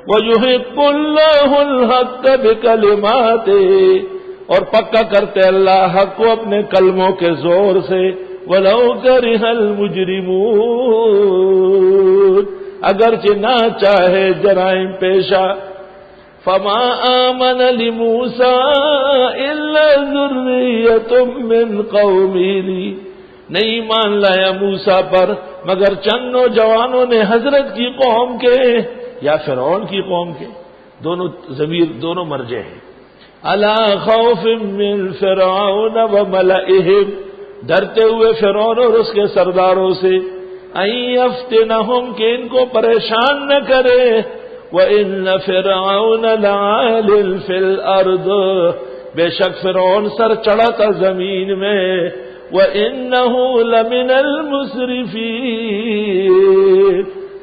وَيُحِقُّ اللَّهُ الْحَقَّ بِكَلِمَاتِهِ، اور پکا کرتے اللہ حق کو اپنے کلموں کے زور سے، وَلَوْ كَرِهَ الْمُجْرِمُونَ، اگرچہ نہ چاہے جرائم پیشہ۔ فَمَا آمَنَ لِمُوسَىٰ إِلَّا ذُرِّيَّةٌ مِّن قَوْمِهِ، نہیں ایمان لایا موسیٰ پر مگر چند نوجوانوں نے حضرت کی قوم کے یا فرعون کی قوم کے، دونوں ضمیر دونوں مرجع ہیں۔ عَلَىٰ خَوْفٍ مِّن فِرْعَوْنَ وَمَلَئِهِمْ، ڈرتے ہوئے فرعون اور اس کے سرداروں سے، أَن يَفْتِنَهُمْ، کہ ان کو پریشان نہ کرے، وَإِنَّ فِرْعَوْنَ لَعَالٍ فِي الْأَرْضِ، بے شک فرعون سر چڑھا تھا زمین میں، وَإِنَّهُ لَمِنَ الْمُسْرِفِينَ،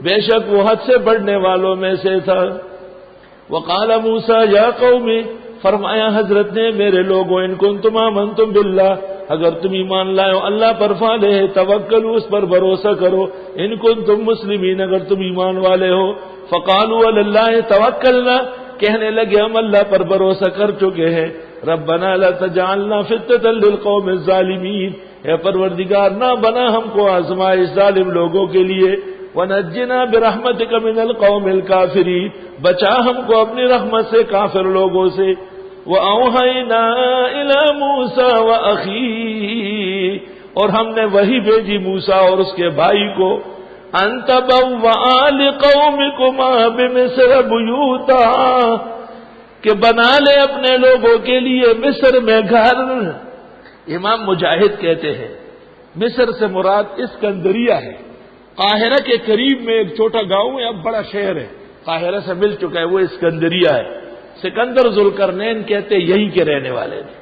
بے شک وہ حد سے بڑھنے والوں میں سے تھا۔ وَقَالَ مُوسَىٰ يَا قَوْمِ، فرمایا حضرت نے میرے لوگوں، ان کنتم آمنتم باللہ، اگر تم ایمان لائے ہو اللہ پر، فعلیہ توکلوا، اس پر بھروسہ کرو، ان کنتم مسلمین، اگر تم ایمان والے ہو۔ فقالوا علی اللہ توکلنا، کہنے لگے ہم اللہ پر بھروسہ کر چکے ہیں۔ ربنا لا تجعلنا فتنة للقوم الظالمین، اے پروردگار نہ بنا ہم کو آزمائش ظالم لوگوں کے لیے، ونجنا برحمتک من القوم الکافرین، بچا ہم کو اپنی رحمت سے کافر لوگوں سے۔ وأوحینا الی موسیٰ وأخیہ، اور ہم نے وحی بھیجی موسیٰ اور اس کے بھائی کو، ان تبوآ لقومکما بمصر بیوتا، کہ بنا لے اپنے لوگوں کے لیے مصر میں گھر۔ امام مجاہد کہتے ہیں مصر سے مراد اسکندریہ ہے، قاہرہ کے قریب میں ایک چھوٹا گاؤں ہے، اب بڑا شہر ہے، قاہرہ سے مل چکا ہے، وہ اسکندریہ ہے۔ سکندر ذوالقرنین کہتے یہیں کے رہنے والے تھے۔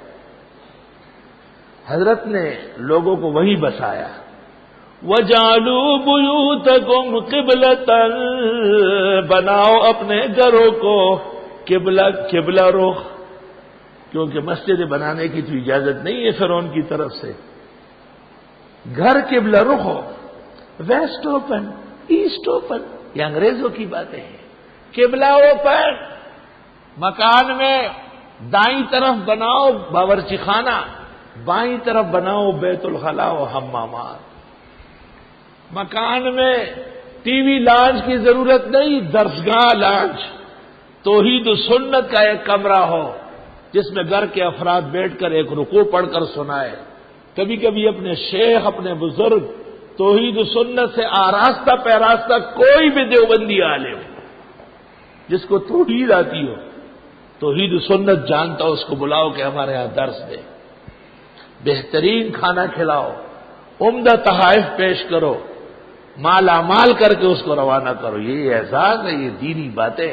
حضرت نے لوگوں کو وہی بسایا۔ وَجَعَلُوا بُيُوتَكُمْ قِبْلَةً، بناؤ اپنے گھروں کو قبلہ رخ، کیونکہ مسجد بنانے کی تو اجازت نہیں ہے فرعون کی طرف سے۔ گھر قبلہ رخ ہو، ویسٹ اوپن ایسٹ اوپن، یہ انگریزوں کی باتیں ہیں۔ قبلہ اوپن، مکان میں دائیں طرف بناؤ باورچی خانہ، بائیں طرف بناؤ بیت الخلاء و حمامات۔ مکان میں ٹی وی لانچ کی ضرورت نہیں، درسگاہ لانچ، توحید و سنت کا ایک کمرہ ہو جس میں گھر کے افراد بیٹھ کر ایک رکوع پڑھ کر سنائے، کبھی کبھی اپنے شیخ اپنے بزرگ، توحید و سنت سے آراستہ پیراستہ کوئی بھی دیوبندی عالم جس کو توحید آتی ہو، توحید و سنت جانتا ہو، اس کو بلاؤ کہ ہمارے ہاں درس دے، بہترین کھانا کھلاؤ، عمدہ تحائف پیش کرو، مالا مال کر کے اس کو روانہ کرو۔ یہ احساس ہے، یہ دینی باتیں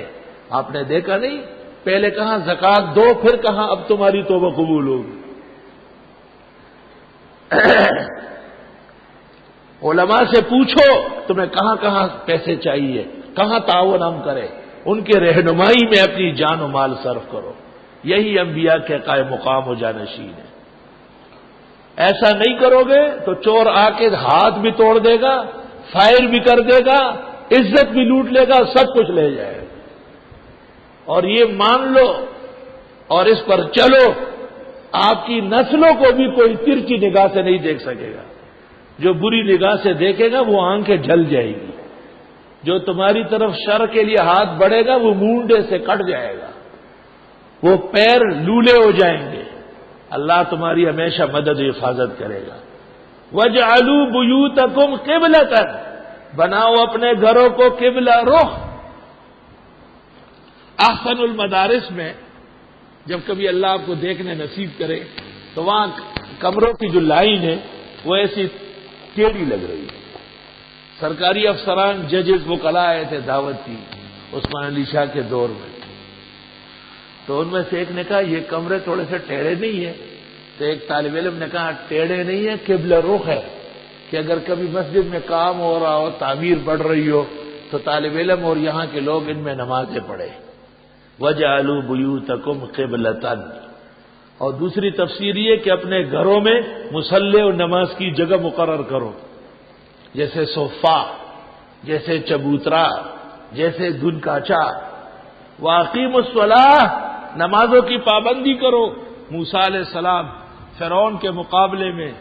آپ نے دیکھا نہیں؟ پہلے کہاں زکوٰۃ دو، پھر کہاں اب تمہاری توبہ قبول ہوگی۔ علماء سے پوچھو تمہیں کہاں کہاں پیسے چاہیے، کہاں تعاون ہم کریں، ان کے رہنمائی میں اپنی جان و مال صرف کرو۔ یہی انبیاء کے قائم مقام و جانشین ہے۔ ایسا نہیں کرو گے تو چور آ کے ہاتھ بھی توڑ دے گا، فائر بھی کر دے گا، عزت بھی لوٹ لے گا، سب کچھ لے جائے گا۔ اور یہ مان لو اور اس پر چلو، آپ کی نسلوں کو بھی کوئی ترچی نگاہ سے نہیں دیکھ سکے گا۔ جو بری نگاہ سے دیکھے گا وہ آنکھیں جھل جائے گی، جو تمہاری طرف شر کے لیے ہاتھ بڑھے گا وہ مونڈے سے کٹ جائے گا، وہ پیر لولے ہو جائیں گے۔ اللہ تمہاری ہمیشہ مدد و حفاظت کرے گا۔ وَاجْعَلُوا بُيُوتَكُمْ قِبْلَةً، بناؤ اپنے گھروں کو قبلہ رخ۔ احسن المدارس میں جب کبھی اللہ آپ کو دیکھنے نصیب کرے تو وہاں کمروں کی جو لائن ہے وہ ایسی ٹیڑھی لگ رہی ہے۔ سرکاری افسران، ججز، وکلاء آئے تھے دعوت کی عثمان علی شاہ کے دور میں، تو ان میں سے ایک نے کہا یہ کمرے تھوڑے سے ٹیڑھے نہیں ہیں، تو ایک طالب علم نے کہا ٹیڑھے نہیں ہے، قبلہ رخ ہے، کہ اگر کبھی مسجد میں کام ہو رہا ہو، تعمیر بڑھ رہی ہو، تو طالب علم اور یہاں کے لوگ ان میں نمازیں پڑھے۔ وَجَعَلُوا بُيُوتَكُمْ قِبْلَةً، اور دوسری تفسیر یہ کہ اپنے گھروں میں مصلی اور نماز کی جگہ مقرر کرو، جیسے صوفہ، جیسے چبوترا، جیسے دھن کاچا، واقیموا الصلاۃ، نمازوں کی پابندی کرو۔ موسیٰ علیہ السلام فرعون کے مقابلے میں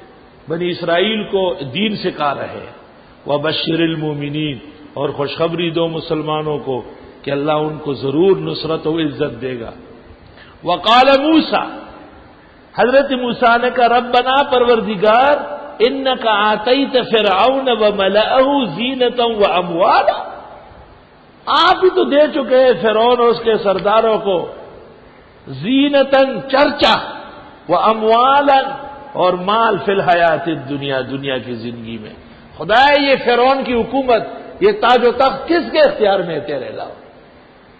بنی اسرائیل کو دین سکھا رہے۔ وبشر المؤمنین، اور خوشخبری دو مسلمانوں کو کہ اللہ ان کو ضرور نصرت و عزت دے گا۔ وقال موسیٰ، حضرت موسیٰ نے کہا ربنا پروردگار انک آتیت فرعون وملأہ زینۃ واموالا، آپ ہی تو دے چکے ہیں فرعون اور اس کے سرداروں کو زینتاً چرچا، واموالا اور مال فی الحیات الدنیا، دنیا کی زندگی میں۔ خدا یہ فرعون کی حکومت، یہ تاج و تخت کس کے اختیار میں ہے تیرے علاوہ؟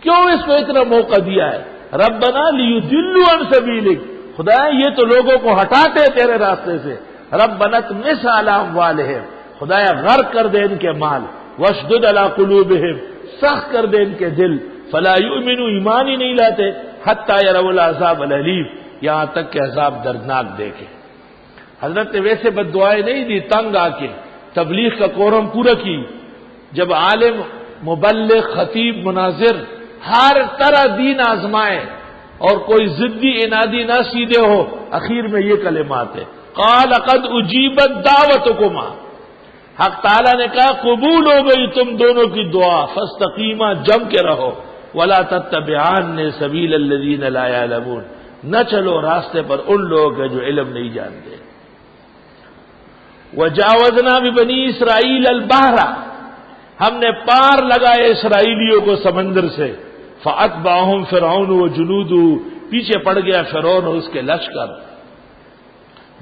کیوں اس کو اتنا موقع دیا ہے؟ ربنا لیضلوا عن سبیلک، خدا یہ تو لوگوں کو ہٹاتے تیرے راستے سے۔ ربنا اطمس علی اموالہم، خدایا غرق کر دے ان کے مال، واشدد علی قلوبہم، سخت کر دے ان کے دل، فلا یؤمنوا، ایمان ہی نہیں لاتے، حتی یروا العذاب الالیم، یہاں تک کہ عذاب دردناک دیکھے۔ حضرت نے ویسے بد دعائیں نہیں دی، تنگ آ کے تبلیغ کا کورم پورا کی۔ جب عالم، مبلغ، خطیب، مناظر ہر طرح دین آزمائے اور کوئی ضدی انادی نہ سیدھے ہو، اخیر میں یہ کلمات ہے، قال قد اجیبت دعوتکما، حق تعالیٰ نے کہا قبول ہو گئی تم دونوں کی دعا، فاستقیما، جم کے رہو، ولا تتبعان سبیل الذین لا یعلمون، نہ چلو راستے پر ان لوگ ہیں جو علم نہیں جانتے۔ وجاوزنا ببنی اسرائیل البحر، ہم نے پار لگائے اسرائیلیوں کو سمندر سے، فاتبعہم فرعون وجنودہ، پیچھے پڑ گیا فرعون اور اس کے لشکر،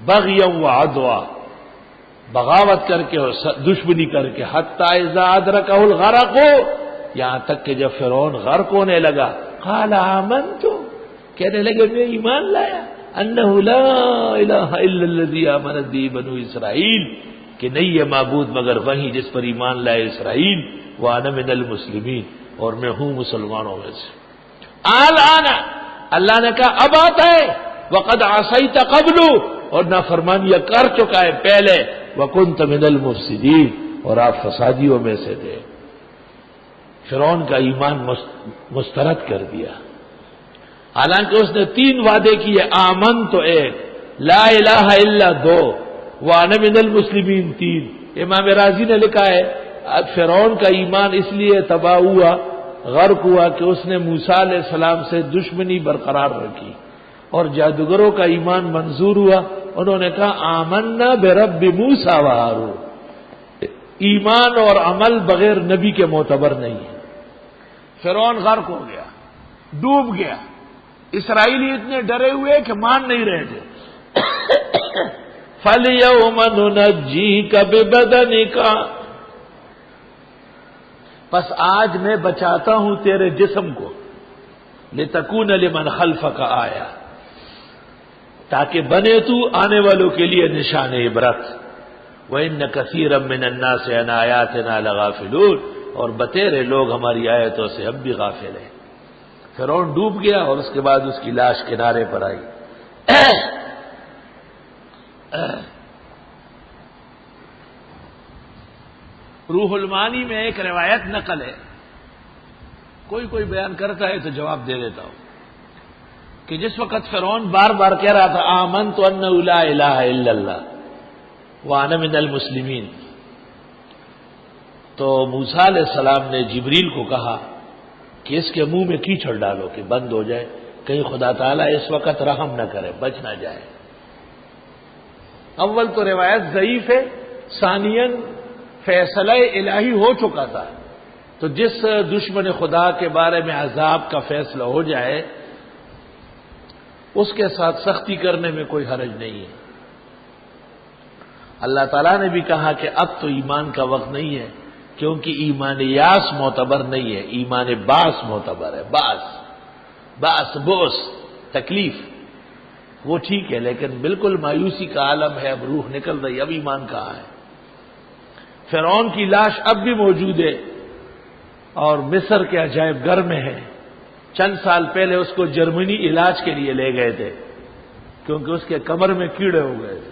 بغیا وعدوا، بغاوت کر کے اور دشمنی کر کے، حتی اذا ادرکہ الغرق، یہاں تک کہ جب فرعون غرق ہونے لگا، قال آمنت، کہنے لگے میں ایمان لایا، انہ لا الہ الا الذی آمنت بہ بنو اسرائیل، کہ نہیں ہے معبود مگر وہی جس پر ایمان لائے اسرائیل، وانا من المسلمین، اور میں ہوں مسلمانوں میں سے۔ الآن، اللہ نے کہا اب آتا ہے، وقد عصیت قبل، اور نافرمانیاں کر چکا ہے پہلے، وکنت من المفسدین، اور آپ فسادیوں میں سے تھے۔ فرعون کا ایمان مسترد کر دیا، حالانکہ اس نے 3 وعدے کیے، آمن تو 1، لا الہ الا 2، وانا من المسلمین 3۔ امام رازی نے لکھا ہے اب فرعون کا ایمان اس لیے تباہ ہوا، غرق ہوا کہ اس نے موسیٰ علیہ السلام سے دشمنی برقرار رکھی، اور جادوگروں کا ایمان منظور ہوا، انہوں نے کہا آمنا برب موسیٰ و ہارون۔ ایمان اور عمل بغیر نبی کے معتبر نہیں ہے۔ فرعون غرق ہو گیا، ڈوب گیا، اسرائیلی اتنے ڈرے ہوئے کہ مان نہیں رہے تھے۔ فَالْيَوْمَ نُنَجِّيكَ بِبَدَنِكَ، پس آج میں بچاتا ہوں تیرے جسم کو، لِتَكُونَ لِمَنْ خَلْفَكَ آیَةً، تاکہ بنے تو آنے والوں کے لیے نشان عبرت۔ وَإِنَّ كَثِيرًا مِّنَ النَّاسِ عَنْ آيَاتِنَا لَغَافِلُونَ، اور بتیرے لوگ ہماری آیتوں سے اب بھی غافل ہیں۔ فرعون ڈوب گیا اور اس کے بعد اس کی لاش کنارے پر آئی۔ روح المعانی میں ایک روایت نقل ہے، کوئی بیان کرتا ہے تو جواب دے دیتا ہوں، کہ جس وقت فرعون بار بار کہہ رہا تھا آمنت انہ لا الہ الا اللہ وانا من المسلمین، تو موسیٰ علیہ السلام نے جبریل کو کہا کہ اس کے منہ میں کیچڑ ڈالو کہ بند ہو جائے، کہیں خدا تعالیٰ اس وقت رحم نہ کرے، بچ نہ جائے۔ اول تو روایت ضعیف ہے، ثانیاً فیصلہ الہی ہو چکا تھا، تو جس دشمن خدا کے بارے میں عذاب کا فیصلہ ہو جائے اس کے ساتھ سختی کرنے میں کوئی حرج نہیں ہے۔ اللہ تعالیٰ نے بھی کہا کہ اب تو ایمان کا وقت نہیں ہے، کیونکہ ایمان یاس معتبر نہیں ہے، ایمان باس معتبر ہے۔ باس بوس، تکلیف، وہ ٹھیک ہے، لیکن بالکل مایوسی کا عالم ہے، اب روح نکل رہی، اب ایمان کہاں ہے؟ فرعون کی لاش اب بھی موجود ہے اور مصر کے عجائب گھر میں ہے۔ چند سال پہلے اس کو جرمنی علاج کے لیے لے گئے تھے، کیونکہ اس کے کمر میں کیڑے ہو گئے تھے۔